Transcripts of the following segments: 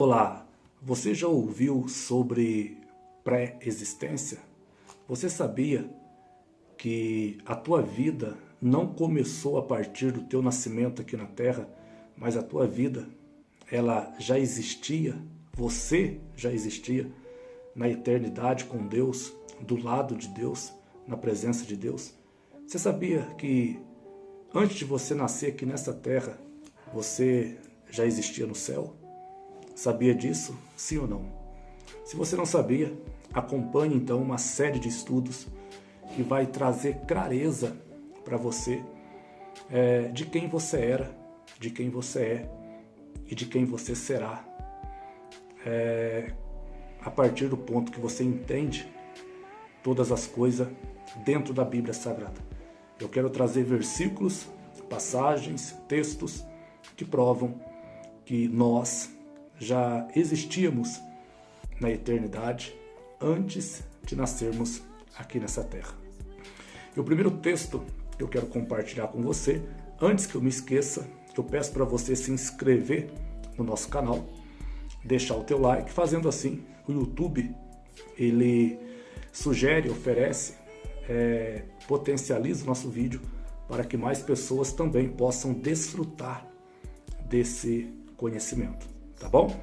Olá, você já ouviu sobre pré-existência? Você sabia que a tua vida não começou a partir do teu nascimento aqui na Terra, mas a tua vida, ela já existia, você já existia na eternidade com Deus, do lado de Deus, na presença de Deus? Você sabia que antes de você nascer aqui nessa Terra, você já existia no céu? Sabia disso? Sim ou não? Se você não sabia, acompanhe então uma série de estudos que vai trazer clareza para você de quem você era, de quem você é e de quem você será. A partir do ponto que você entende todas as coisas dentro da Bíblia Sagrada. Eu quero trazer versículos, passagens, textos que provam que nós já existíamos na eternidade antes de nascermos aqui nessa terra. E o primeiro texto que eu quero compartilhar com você, antes que eu me esqueça, eu peço para você se inscrever no nosso canal, deixar o teu like. Fazendo assim, o YouTube ele sugere, oferece, potencializa o nosso vídeo para que mais pessoas também possam desfrutar desse conhecimento. Tá bom?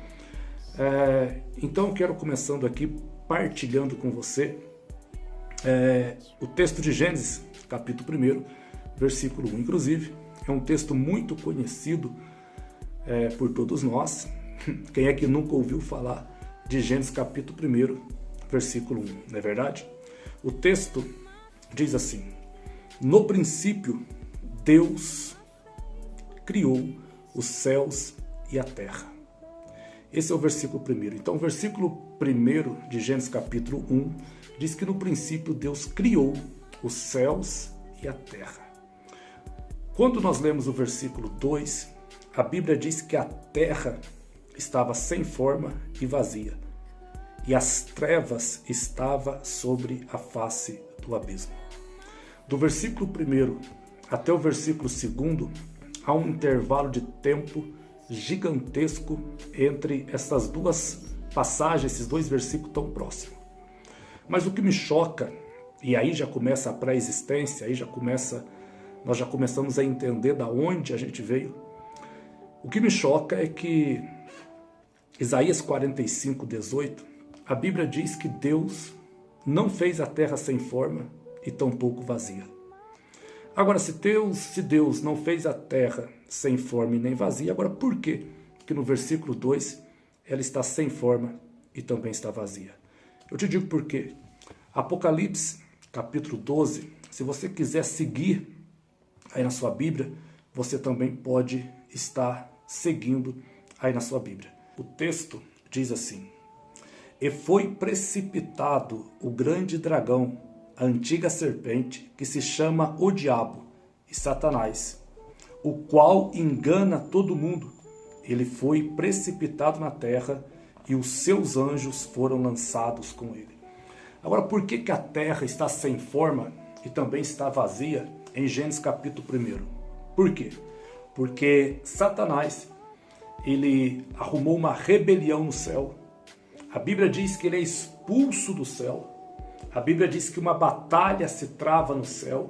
Então eu quero começando aqui partilhando com você o texto de Gênesis, capítulo 1, versículo 1. Inclusive, é um texto muito conhecido por todos nós. Quem é que nunca ouviu falar de Gênesis, capítulo 1, versículo 1, não é verdade? O texto diz assim: no princípio, Deus criou os céus e a terra. Esse é o versículo 1. Então, o versículo 1 de Gênesis capítulo 1 diz que no princípio Deus criou os céus e a terra. Quando nós lemos o versículo 2, a Bíblia diz que a terra estava sem forma e vazia, e as trevas estavam sobre a face do abismo. Do versículo 1 até o versículo 2, há um intervalo de tempo gigantesco entre essas duas passagens, esses dois versículos tão próximos. Mas o que me choca, e aí já começa a pré-existência, nós já começamos a entender da onde a gente veio. O que me choca é que Isaías 45:18, a Bíblia diz que Deus não fez a terra sem forma e tampouco vazia. Agora, se Deus não fez a terra sem forma e nem vazia, agora por que no versículo 2 ela está sem forma e também está vazia? Eu te digo por quê. Apocalipse, capítulo 12, se você quiser seguir aí na sua Bíblia, você também pode estar seguindo aí na sua Bíblia. O texto diz assim: e foi precipitado o grande dragão, a antiga serpente, que se chama o Diabo e Satanás, o qual engana todo mundo. Ele foi precipitado na terra e os seus anjos foram lançados com ele. Agora, por que a terra está sem forma e também está vazia em Gênesis capítulo 1? Por quê? Porque Satanás, ele arrumou uma rebelião no céu. A Bíblia diz que ele é expulso do céu. A Bíblia diz que uma batalha se trava no céu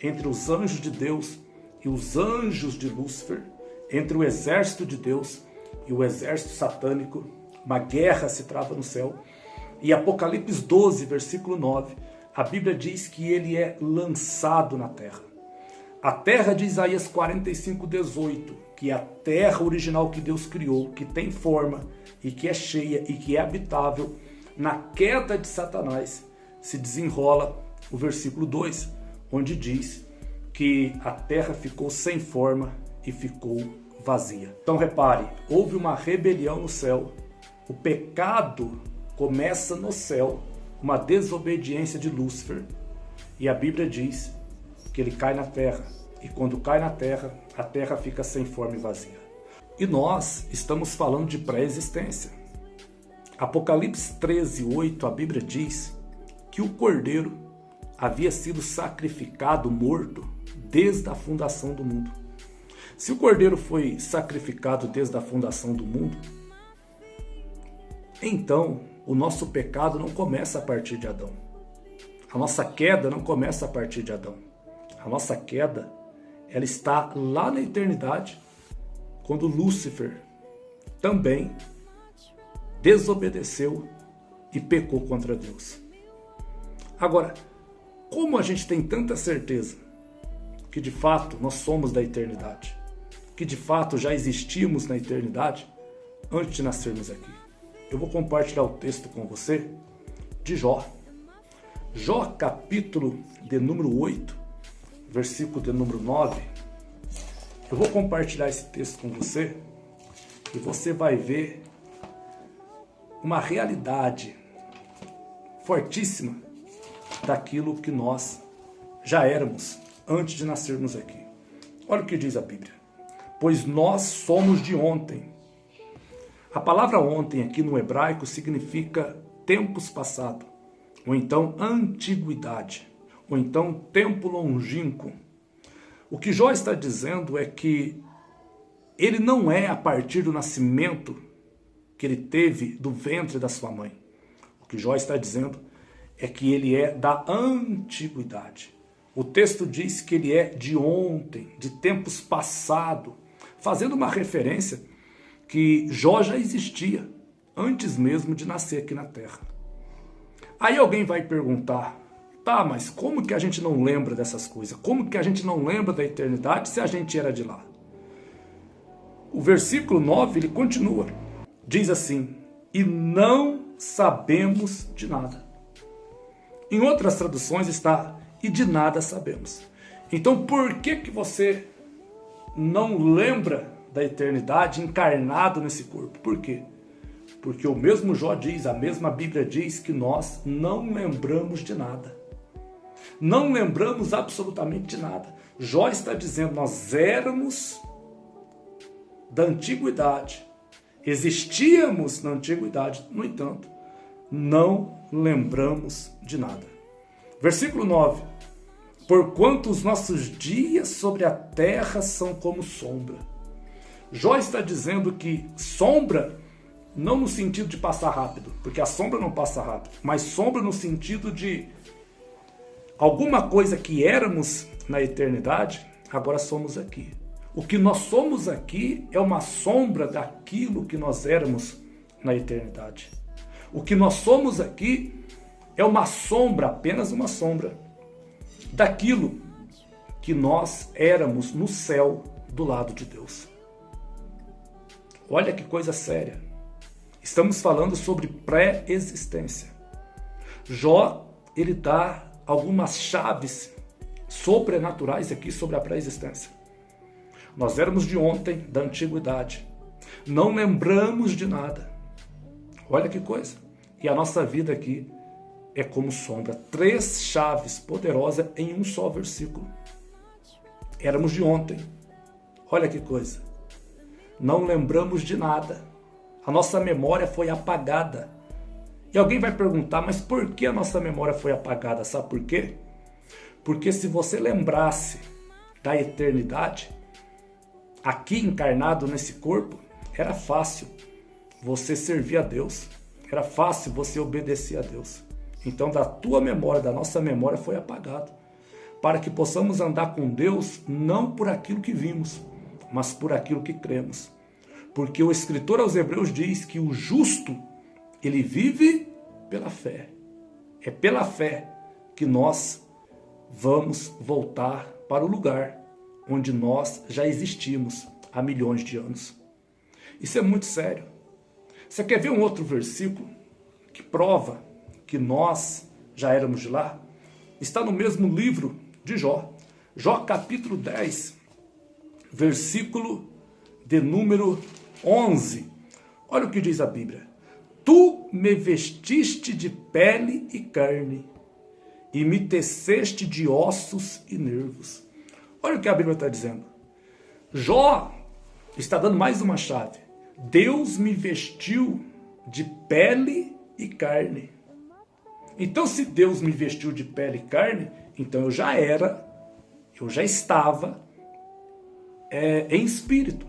entre os anjos de Deus e os anjos de Lúcifer, entre o exército de Deus e o exército satânico. Uma guerra se trava no céu. E Apocalipse 12, versículo 9, a Bíblia diz que ele é lançado na terra. A terra de Isaías 45:18, que é a terra original que Deus criou, que tem forma e que é cheia e que é habitável, na queda de Satanás se desenrola o versículo 2, onde diz que a terra ficou sem forma e ficou vazia. Então repare, houve uma rebelião no céu, o pecado começa no céu, uma desobediência de Lúcifer, e a Bíblia diz que ele cai na terra, e quando cai na terra, a terra fica sem forma e vazia. E nós estamos falando de pré-existência. Apocalipse 13:8, a Bíblia diz que o Cordeiro havia sido sacrificado, morto, desde a fundação do mundo. Se o Cordeiro foi sacrificado desde a fundação do mundo, então o nosso pecado não começa a partir de Adão. A nossa queda não começa a partir de Adão. A nossa queda, ela está lá na eternidade, quando Lúcifer também desobedeceu e pecou contra Deus. Agora, como a gente tem tanta certeza que de fato nós somos da eternidade, que de fato já existimos na eternidade antes de nascermos aqui? Eu vou compartilhar o texto com você de Jó. Jó, capítulo de número 8, versículo de número 9. Eu vou compartilhar esse texto com você e você vai ver uma realidade fortíssima daquilo que nós já éramos antes de nascermos aqui. Olha o que diz a Bíblia. Pois nós somos de ontem. A palavra ontem aqui no hebraico significa tempos passados, ou então antiguidade, ou então tempo longínquo. O que Jó está dizendo é que ele não é a partir do nascimento que ele teve do ventre da sua mãe. O que Jó está dizendo é que ele é da antiguidade. O texto diz que ele é de ontem, de tempos passados, fazendo uma referência que Jó já existia antes mesmo de nascer aqui na terra. Aí alguém vai perguntar, tá, mas como que a gente não lembra dessas coisas? Como que a gente não lembra da eternidade se a gente era de lá? O versículo 9, ele continua, diz assim, e não sabemos de nada. Em outras traduções está, e de nada sabemos. Então por que você não lembra da eternidade encarnado nesse corpo? Por quê? Porque o mesmo Jó diz, a mesma Bíblia diz que nós não lembramos de nada. Não lembramos absolutamente de nada. Jó está dizendo, nós éramos da antiguidade, existíamos na antiguidade, no entanto, não lembramos de nada. Versículo 9. Porquanto os nossos dias sobre a terra são como sombra. Jó está dizendo que sombra, não no sentido de passar rápido, porque a sombra não passa rápido, mas sombra no sentido de alguma coisa que éramos na eternidade, agora somos aqui. O que nós somos aqui é uma sombra daquilo que nós éramos na eternidade. O que nós somos aqui é uma sombra, apenas uma sombra, daquilo que nós éramos no céu do lado de Deus. Olha que coisa séria. Estamos falando sobre pré-existência. Jó, ele dá algumas chaves sobrenaturais aqui sobre a pré-existência. Nós éramos de ontem, da antiguidade. Não lembramos de nada. Olha que coisa. E a nossa vida aqui é como sombra. 3 chaves poderosas em um só versículo. Éramos de ontem. Olha que coisa. Não lembramos de nada. A nossa memória foi apagada. E alguém vai perguntar, mas por que a nossa memória foi apagada? Sabe por quê? Porque se você lembrasse da eternidade, aqui encarnado nesse corpo, era fácil você servir a Deus. Era fácil você obedecer a Deus. Então da tua memória, da nossa memória foi apagado. Para que possamos andar com Deus não por aquilo que vimos, mas por aquilo que cremos. Porque o escritor aos Hebreus diz que o justo, ele vive pela fé. É pela fé que nós vamos voltar para o lugar onde nós já existimos há milhões de anos. Isso é muito sério. Você quer ver um outro versículo que prova que nós já éramos de lá? Está no mesmo livro de Jó. Jó capítulo 10, versículo de número 11. Olha o que diz a Bíblia. Tu me vestiste de pele e carne, e me teceste de ossos e nervos. Olha o que a Bíblia está dizendo. Jó está dando mais uma chave. Deus me vestiu de pele e carne. Então, se Deus me vestiu de pele e carne, então eu já estava em espírito.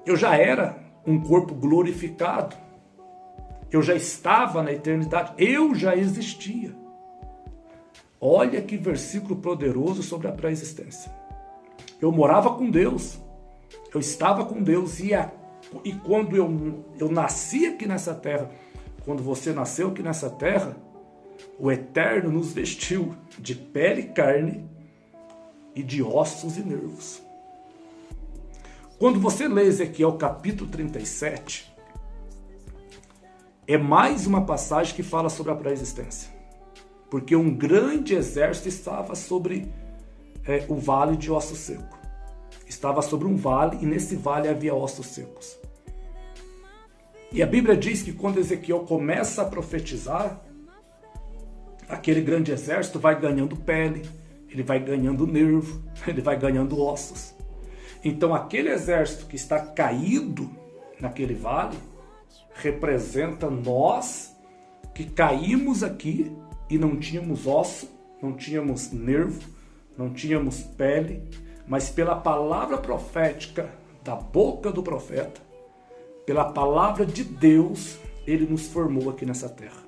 Eu já era um corpo glorificado. Eu já estava na eternidade, eu já existia. Olha que versículo poderoso sobre a pré-existência. Eu morava com Deus, eu estava com Deus, e quando eu nasci aqui nessa terra, quando você nasceu aqui nessa terra, o Eterno nos vestiu de pele e carne e de ossos e nervos. Quando você lê Ezequiel capítulo 37, é mais uma passagem que fala sobre a pré-existência. Porque um grande exército estava sobre o vale de ossos secos. Estava sobre um vale, e nesse vale havia ossos secos. E a Bíblia diz que quando Ezequiel começa a profetizar, aquele grande exército vai ganhando pele, ele vai ganhando nervo, ele vai ganhando ossos. Então aquele exército que está caído naquele vale representa nós que caímos aqui e não tínhamos osso, não tínhamos nervo, não tínhamos pele, mas pela palavra profética da boca do profeta, pela palavra de Deus, ele nos formou aqui nessa terra.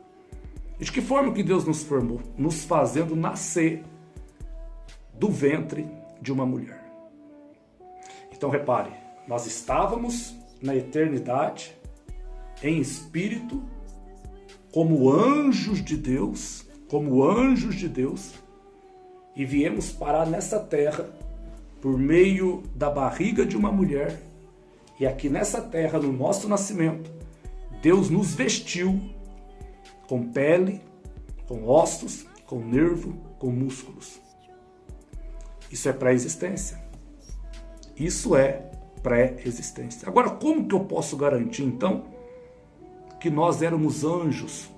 E de que forma que Deus nos formou? Nos fazendo nascer do ventre de uma mulher. Então repare, nós estávamos na eternidade, em espírito, como anjos de Deus, e viemos parar nessa terra por meio da barriga de uma mulher, e aqui nessa terra, no nosso nascimento, Deus nos vestiu com pele, com ossos, com nervo, com músculos. Isso é pré-existência. Isso é pré-existência. Agora, como que eu posso garantir, então, que nós éramos anjos?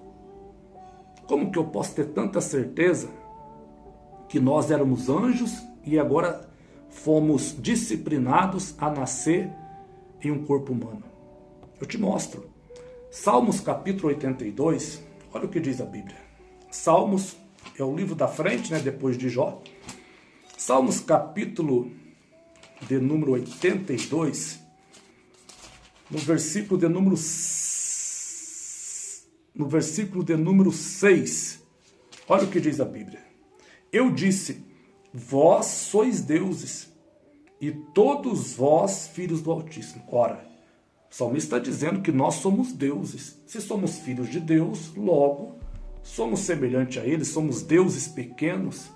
Como que eu posso ter tanta certeza que nós éramos anjos e agora fomos disciplinados a nascer em um corpo humano? Eu te mostro. Salmos capítulo 82, olha o que diz a Bíblia. Salmos é o livro da frente, depois de Jó. Salmos capítulo de número 82, no versículo de número 6, olha o que diz a Bíblia. Eu disse, vós sois deuses, e todos vós filhos do Altíssimo. Ora, o salmista está dizendo que nós somos deuses. Se somos filhos de Deus, logo, somos semelhantes a Ele, somos deuses pequenos.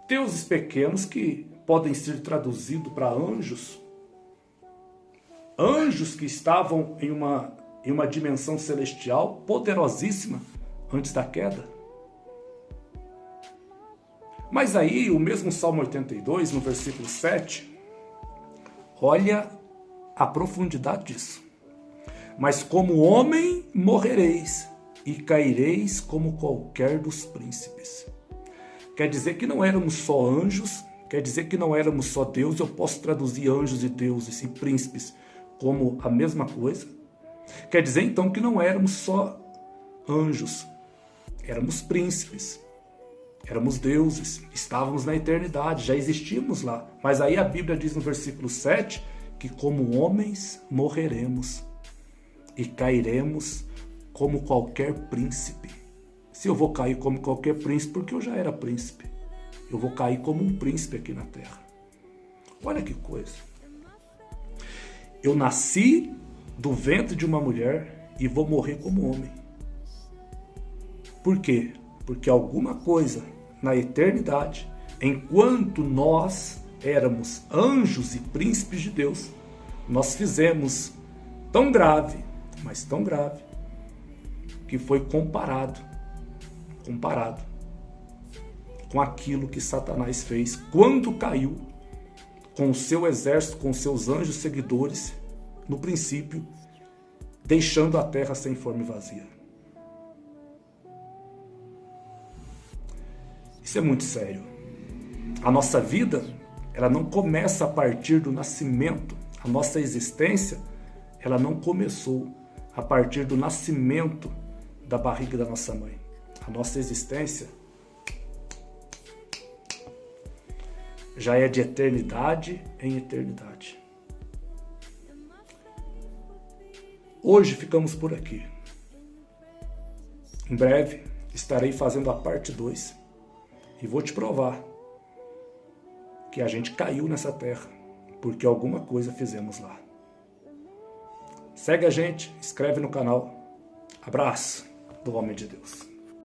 Deuses pequenos que podem ser traduzidos para anjos. Anjos que estavam em uma dimensão celestial poderosíssima antes da queda. Mas aí, o mesmo Salmo 82, no versículo 7, olha a profundidade disso. Mas como homem morrereis, e caireis como qualquer dos príncipes. Quer dizer que não éramos só anjos, quer dizer que não éramos só Deus. Eu posso traduzir anjos e deuses e príncipes como a mesma coisa. Quer dizer então que não éramos só anjos, éramos príncipes, éramos deuses, estávamos na eternidade, já existíamos lá. Mas aí a Bíblia diz no versículo 7 que como homens morreremos e cairemos como qualquer príncipe. Se eu vou cair como qualquer príncipe, porque eu já era príncipe, eu vou cair como um príncipe aqui na terra. Olha que coisa. Eu nasci do ventre de uma mulher e vou morrer como homem. Por quê? Porque alguma coisa na eternidade, enquanto nós éramos anjos e príncipes de Deus, nós fizemos tão grave, mas tão grave, que foi comparado com aquilo que Satanás fez quando caiu com o seu exército, com seus anjos seguidores, no princípio, deixando a terra sem forma e vazia. Isso é muito sério. A nossa vida, ela não começa a partir do nascimento. A nossa existência, ela não começou a partir do nascimento da barriga da nossa mãe. A nossa existência já é de eternidade em eternidade. Hoje ficamos por aqui. Em breve estarei fazendo a parte 2 e vou te provar que a gente caiu nessa terra porque alguma coisa fizemos lá. Segue a gente, inscreve no canal. Abraço do Homem de Deus.